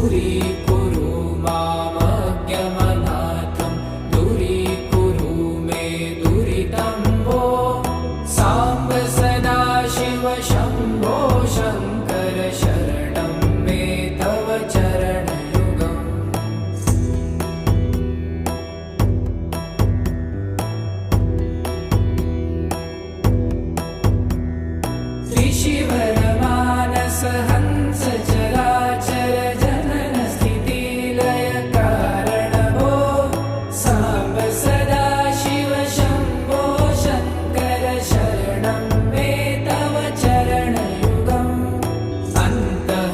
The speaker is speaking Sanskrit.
दूरीकुरु मामज्ञमनाथं दूरीकुरु मे दुरितं वो साम्ब सदाशिव शम्भो शङ्कर शरणं मे तव चरणयुगम् त्रिशिवरमानस हंस चराचर जनन स्थितिलय कारणभो साम्ब सदाशिव शम्भो शङ्कर शरणं मे तव चरणयुगम् अन्तःकरणविशुद्धि